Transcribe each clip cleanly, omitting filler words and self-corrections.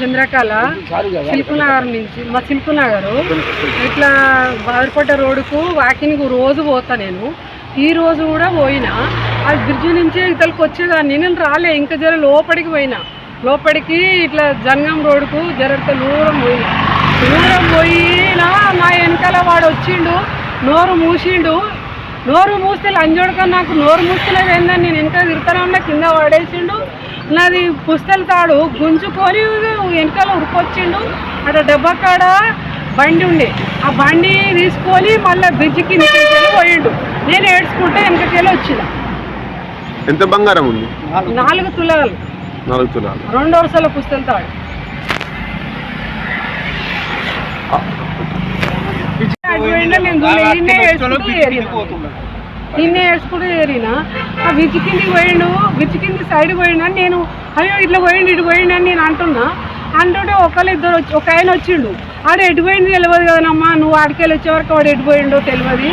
చంద్రకళ శిల్పునగర్ నుంచి. మా శిల్పునగర్ ఇట్లా బాదరపట్ట రోడ్డుకు వాకింగ్ రోజు పోతా నేను. ఈ రోజు కూడా పోయినా, అది బ్రిడ్జి నుంచి ఇతలకు వచ్చేదాన్ని. నేను రాలే, ఇంకా జర లోపలికి పోయినా. లోపలికి ఇట్లా జంగం రోడ్డుకు జరంత దూరం పోయినా. దూరం పోయినా నా వెనకాల వాడు వచ్చిండు, నోరు మూసిండు. నోరు మూస్తే లంజోడుక నాకు నోరు మూస్తలేదు ఏందని నేను వెనక తిరుగుతానే కింద పడేసిండు. నాది పుస్తల తాడు గుంజుకొని వెనకాల ఉరికొచ్చిండు. అక్కడ డబ్బా కాడ బండి ఉండే, ఆ బండి తీసుకొని మళ్ళీ బ్రిడ్జి కిందకి పోయిండు. నేను ఏడ్చుకుంటే వెనకకెళ్ళి వచ్చిన. ఎంత బంగారం ఉంది? 4 తులాలు. 4 తులాలు. 2 వరుసల పుస్తల తాడు. నిన్నే ఏడ్చుకుంటూ ఏరినా. ఆ బ్రిడ్జి కిందికి పోయిండు, బ్రిడ్జి కింది సైడ్ పోయిండు. నేను అయ్యో ఇట్లా పోయిండు ఇటు పోయిండు అని నేను అంటున్నా. అంటుంటే ఒకళ్ళిద్దరు వచ్చి ఒక ఆయన వచ్చిండు. ఆడు ఎటు పోయింది తెలియదు కదనమ్మా, నువ్వు ఆడికెళ్ళి వచ్చే వరకు వాడు ఎటు పోయిండో తెలియదు,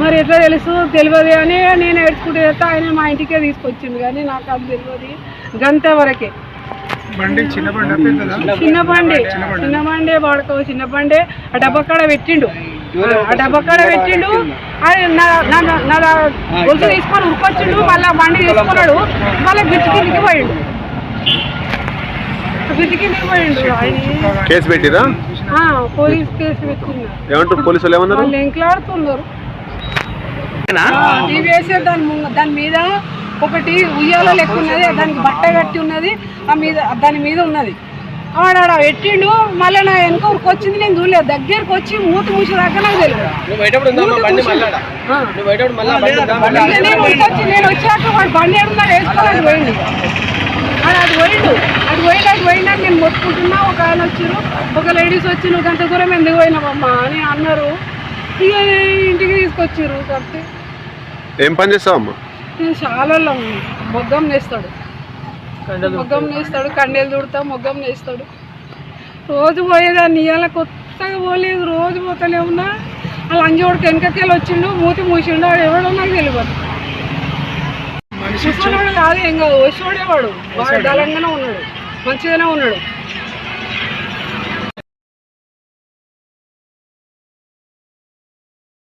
మరి ఎట్లా తెలుసు తెలియదు అని నేను ఏడ్చుకుంటూ చేస్తే ఆయన మా ఇంటికే తీసుకొచ్చిండు. కానీ నాకు అది తెలియదు. గంత వరకే. చిన్న బండే వాడుకో, చిన్న బండే. ఆ డబ్బక్కడ పెట్టిండు, ఆ డబ్బక్కడ పెట్టిండు. నా గొలుసు తీసుకొని ఉరికొచ్చిండు. మళ్ళీ బండి తీసుకున్నాడు. మళ్ళీ బ్రిడ్జి కిందికి పోయిండు. బ్రిడ్జి కిందికి పోయిండు. కేసు పెట్టిరా? పోలీస్ కేసు పెట్టిండు. ఏమంటారు పోలీసులు? ఏమన్నారు? వాళ్ళు ఎంకలాడుతున్నారు. ఇవి వేసే దాని మీద ఒకటి ఉయ్యాల లెక్క ఉన్నది, దానికి బట్ట కట్టి ఉన్నది, దాని మీద ఉన్నది. వాడు ఆడ పెట్టిండు. మళ్ళీ నా వెనక ఉరికొచ్చింది, నేను చూడలేదు. దగ్గరకు వచ్చి మూతి మూసేదాకా నాకు తెలియదు. నేను వచ్చాక వాడు బండి ఏడున్నా వేసుకోవాలి పోయింది. అది పోయిందని నేను మొత్తుకుంటున్నా. ఒక ఆయన వచ్చారు, ఒక లేడీస్ వచ్చి నువ్వు అంత దూరం ఎందుకు పోయినావమ్మా అని అన్నారు. ఇక ఇంటికి తీసుకొచ్చారు. కాబట్టి ఏం పని చేస్తావమ్మా? నేను చాలా మొగ్గం నేస్తాడు, కండేలు దుడతా, మొగ్గం నేస్తాడు. రోజు పోయేదాన్ని. ఇవాళ కొత్తగా పోలేదు, రోజు పోతూనే ఉన్నా. అలా అంజోడికి వెనకకెళ్ళి వచ్చిండు, మూతి మూసిండు. వాడు ఎవడో నాకు తెలియదు. ముసలోడు కాదు, ఏం కాదు, వచ్చేవాడేవాడు. వాడు బలంగానే ఉన్నాడు, మంచిగానే ఉన్నాడు.